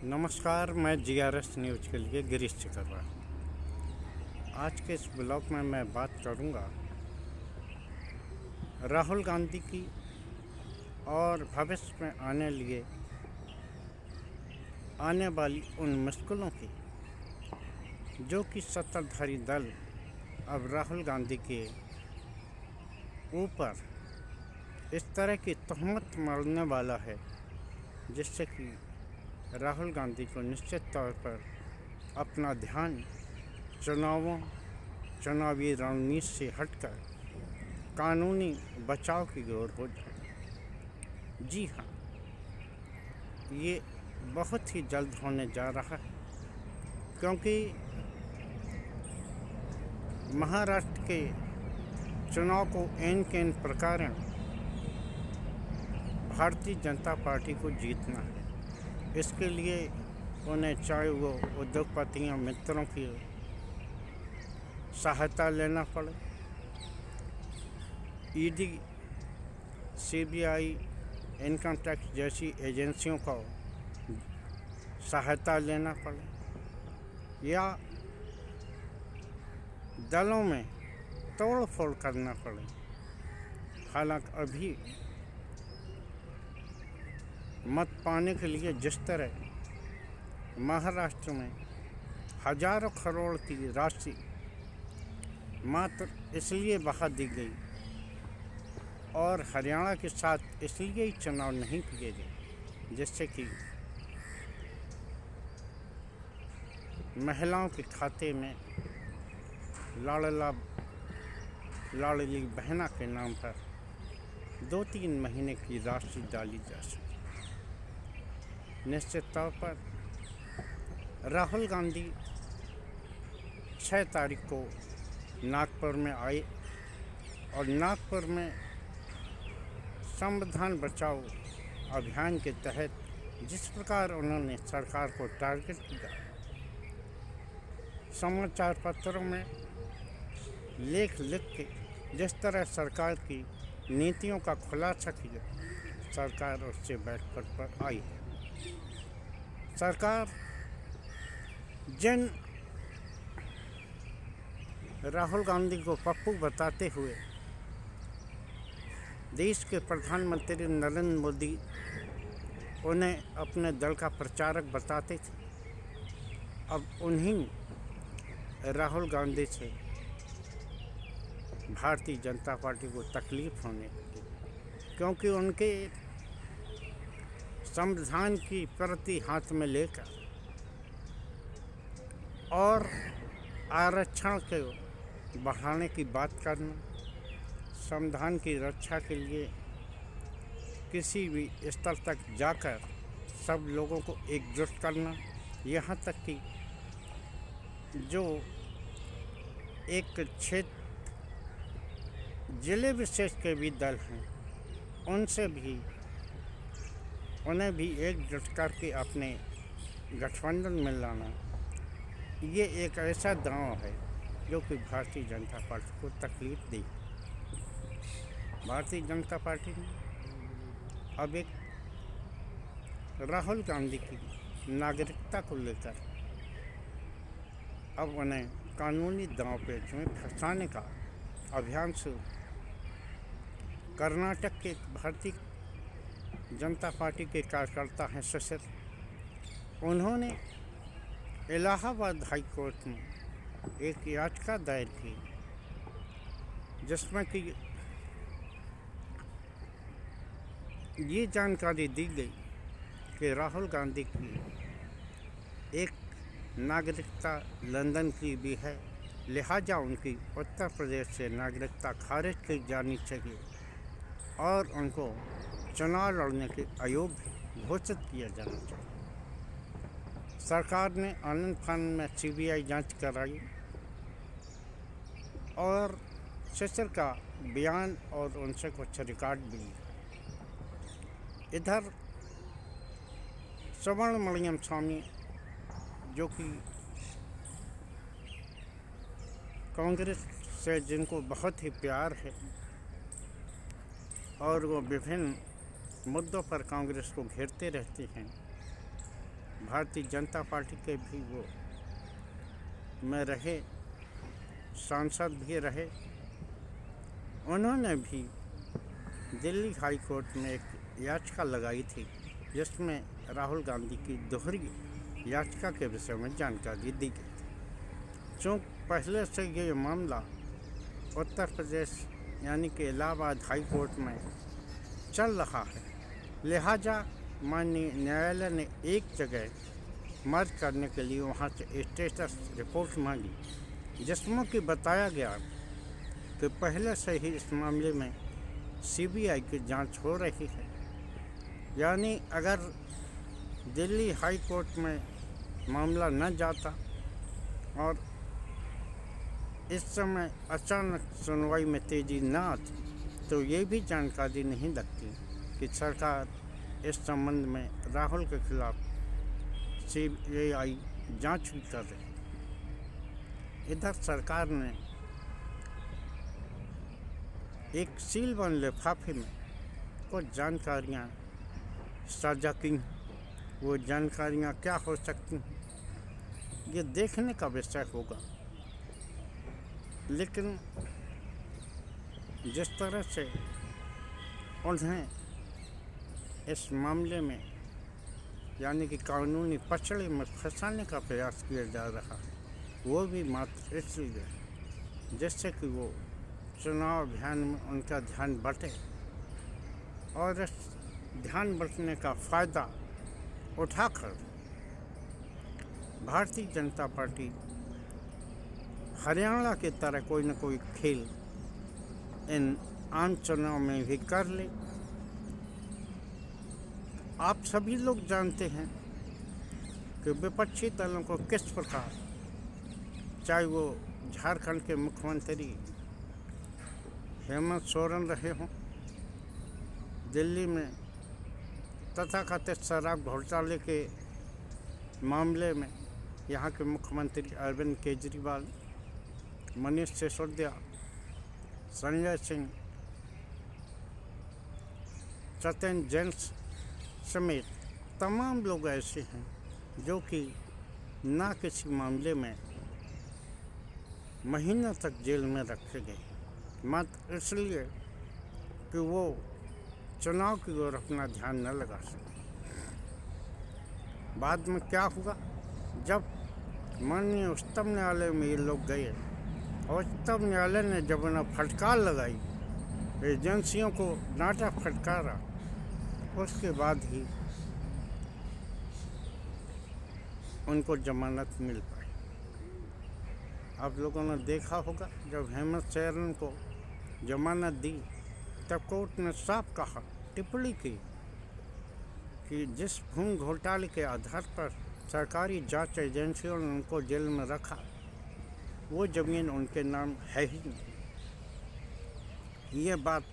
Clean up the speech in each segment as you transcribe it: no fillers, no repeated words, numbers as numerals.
नमस्कार, मैं GRS news के लिए गिरीश चकरवा। आज के इस ब्लॉग में मैं बात करूंगा राहुल गांधी की और भविष्य में आने वाली उन मुश्किलों की जो कि सत्ताधारी दल अब राहुल गांधी के ऊपर इस तरह की तहमत मढ़ने वाला है, जिससे कि राहुल गांधी को निश्चित तौर पर अपना ध्यान चुनावी रणनीति से हटकर कानूनी बचाव की ओर हो जाए। जी हाँ, ये बहुत ही जल्द होने जा रहा है, क्योंकि महाराष्ट्र के चुनाव को ऐन के ऐन प्रकार भारतीय जनता पार्टी को जीतना है। इसके लिए उन्हें चाहे वो उद्योगपतियों मित्रों की सहायता लेना पड़े, ईडी, सीबीआई, इनकम टैक्स जैसी एजेंसियों को सहायता लेना पड़े, या दलों में तोड़ फोड़ करना पड़े। हालांकि अभी मत पाने के लिए जिस तरह महाराष्ट्र में हजारों करोड़ की राशि मात्र इसलिए बहा दी गई और हरियाणा के साथ इसलिए ही चुनाव नहीं किए गए, जिससे कि महिलाओं के खाते में लाडली बहना के नाम पर 2-3 महीने की राशि डाली जा सके। निश्चित तौर पर राहुल गांधी 6 तारीख को नागपुर में आए और नागपुर में संविधान बचाओ अभियान के तहत जिस प्रकार उन्होंने सरकार को टारगेट किया, समाचार पत्रों में लेख लिख के जिस तरह सरकार की नीतियों का खुलासा किया, सरकार उससे बैठकर पर आई है। सरकार जिन राहुल गांधी को पप्पू बताते हुए देश के प्रधानमंत्री नरेंद्र मोदी उन्हें अपने दल का प्रचारक बताते थे, अब उन्हीं राहुल गांधी से भारतीय जनता पार्टी को तकलीफ होने लगी, क्योंकि उनके संविधान की प्रति हाथ में लेकर और आरक्षण को बढ़ाने की बात करना, संविधान की रक्षा के लिए किसी भी स्तर तक जाकर सब लोगों को एकजुट करना, यहाँ तक कि जो एक क्षेत्र जिले विशेष के भी दल हैं उन्हें भी एकजुट करके अपने गठबंधन में लाना, ये एक ऐसा दांव है जो कि भारतीय जनता पार्टी को तकलीफ दी। भारतीय जनता पार्टी ने अब एक राहुल गांधी की नागरिकता को लेकर अब उन्हें कानूनी दांव पेच में फंसाने का अभियान शुरू। कर्नाटक के भारतीय जनता पार्टी के कार्यकर्ता हैं शिशिर, उन्होंने इलाहाबाद हाई कोर्ट में एक याचिका दायर की, जिसमें कि ये जानकारी दी गई कि राहुल गांधी की एक नागरिकता लंदन की भी है, लिहाजा उनकी उत्तर प्रदेश से नागरिकता खारिज की जानी चाहिए और उनको चुनाव लड़ने के अयोग्य घोषित किया जाना चाहिए। सरकार ने आनंद फानंद में सीबीआई जांच कराई और शिशिर का बयान और उनसे कुछ रिकॉर्ड भी लिया। इधर सुब्रमण्यम स्वामी, जो कि कांग्रेस से जिनको बहुत ही प्यार है और वो विभिन्न मुद्दों पर कांग्रेस को घेरते रहते हैं, भारतीय जनता पार्टी के भी वो में रहे, सांसद भी रहे। उन्होंने भी दिल्ली हाई कोर्ट में एक याचिका लगाई थी जिसमें राहुल गांधी की दोहरी याचिका के विषय में जानकारी दी गई थी। चूँकि पहले से ये मामला उत्तर प्रदेश यानी कि इलाहाबाद हाई कोर्ट में चल रहा है, लिहाजा माननीय न्यायालय ने एक जगह मर्ज करने के लिए वहाँ से स्टेटस रिपोर्ट मांगी, जिसमें कि बताया गया कि पहले से ही इस मामले में सीबीआई की जांच हो रही है। यानी अगर दिल्ली हाई कोर्ट में मामला न जाता और इस समय अचानक सुनवाई में तेज़ी न आती तो ये भी जानकारी नहीं लगती कि सरकार इस संबंध में राहुल के खिलाफ सीबीआई जांच भी कर रही। इधर सरकार ने एक सीलबंद लिफाफे में कुछ जानकारियां साझा की। वो जानकारियां क्या हो सकती हैं ये देखने का विषय होगा, लेकिन जिस तरह से उन्हें इस मामले में यानी कि कानूनी पचड़े में फंसाने का प्रयास किया जा रहा है, वो भी मात्र इसलिए जिससे कि वो चुनाव अभियान में उनका ध्यान बटे और इस ध्यान बटने का फ़ायदा उठाकर भारतीय जनता पार्टी हरियाणा की तरह कोई न कोई खेल इन आम चुनाव में भी कर ले। आप सभी लोग जानते हैं कि विपक्षी दलों को किस प्रकार, चाहे वो झारखंड के मुख्यमंत्री हेमंत सोरेन रहे हों, दिल्ली में तथाकथित शराब घोटाले के मामले में यहाँ के मुख्यमंत्री अरविंद केजरीवाल, मनीष सिसोदिया, संजय सिंह, सत्येंद्र जैन समेत तमाम लोग ऐसे हैं जो कि ना किसी मामले में महीनों तक जेल में रखे गए, मात्र इसलिए कि वो चुनाव की ओर अपना ध्यान न लगा सके। बाद में क्या हुआ, जब माननीय उच्चतम न्यायालय में ये लोग गए और उच्चतम न्यायालय ने जब उन्हें फटकार लगाई, एजेंसियों को डांटा फटकारा, उसके बाद ही उनको जमानत मिल पाई। आप लोगों ने देखा होगा जब हेमंत सोरेन को जमानत दी तब कोर्ट ने साफ कहा, टिप्पणी की कि जिस भूमि घोटाले के आधार पर सरकारी जांच एजेंसियों ने उनको जेल में रखा, वो ज़मीन उनके नाम है ही नहीं। ये बात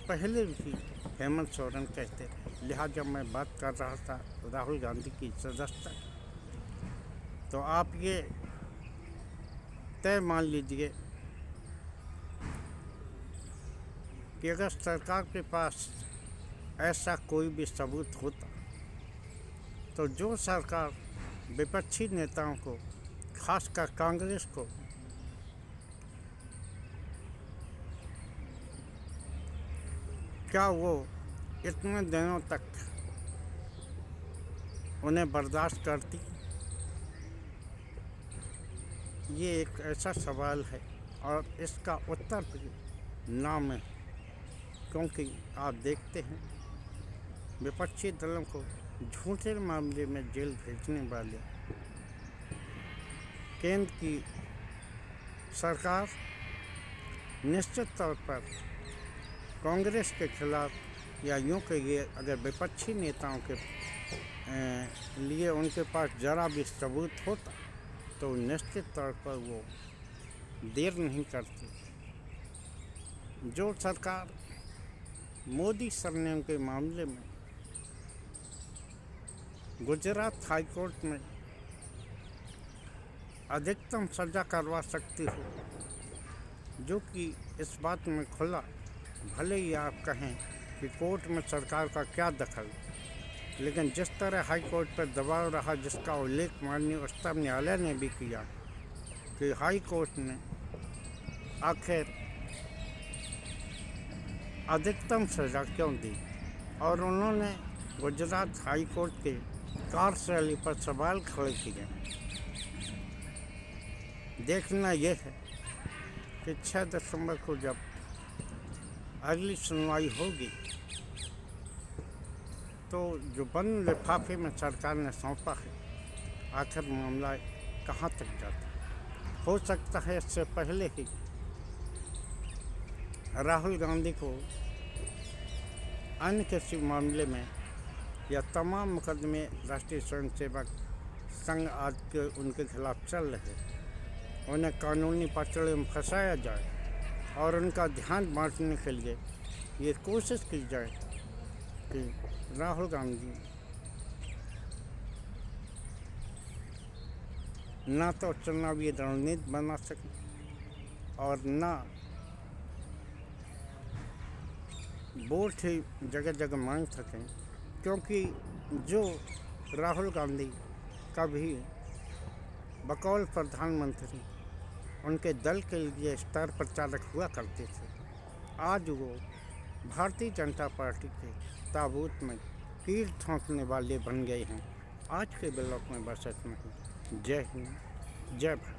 पहले भी हेमंत सोरेन कहते रहे, लिहाजा मैं बात कर रहा था राहुल गांधी की सदस्यता। तो आप ये तय मान लीजिए कि अगर सरकार के पास ऐसा कोई भी सबूत होता तो जो सरकार विपक्षी नेताओं को, खासकर कांग्रेस को, क्या वो इतने दिनों तक उन्हें बर्दाश्त करती? ये एक ऐसा सवाल है और इसका उत्तर भी नाम है, क्योंकि आप देखते हैं विपक्षी दलों को झूठे मामले में जेल भेजने वाले केंद्र की सरकार निश्चित तौर पर कांग्रेस के खिलाफ, या यूँ कहिए अगर विपक्षी नेताओं के लिए उनके पास ज़रा भी सबूत होता तो निश्चित तौर पर वो देर नहीं करती। जो सरकार मोदी सरनेम के मामले में गुजरात हाई कोर्ट में अधिकतम सज़ा करवा सकती हो, जो कि इस बात में खुला, भले ही आप कहें कि कोर्ट में सरकार का क्या दखल, लेकिन जिस तरह हाई कोर्ट पर दबाव रहा, जिसका उल्लेख माननीय उच्चतम न्यायालय ने भी किया कि हाई कोर्ट ने आखिर अधिकतम सज़ा क्यों दी, और उन्होंने गुजरात हाई कोर्ट के कार्यशैली पर सवाल खड़े किए। देखना यह है कि 6 दिसंबर को जब अगली सुनवाई होगी तो जो बंद लिफाफे में सरकार ने सौंपा है, आखिर मामला कहाँ तक जाता है। हो सकता है इससे पहले ही राहुल गांधी को अन्य किसी मामले में या तमाम मुकदमे राष्ट्रीय स्वयंसेवक संघ आज के उनके खिलाफ चल रहे, उन्हें कानूनी पचड़े में फंसाया जाए और उनका ध्यान बांटने के लिए ये कोशिश की जाए कि राहुल गांधी ना तो चुनावी रणनीति बना सके और ना वोट ही जगह जगह मांग सकें, क्योंकि जो राहुल गांधी कभी बकौल प्रधानमंत्री उनके दल के लिए स्टार प्रचारक हुआ करते थे, आज वो भारतीय जनता पार्टी के ताबूत में कील ठोंकने वाले बन गए हैं। आज के ब्लॉक में बस इतना ही। जय हिंद, जय भारत।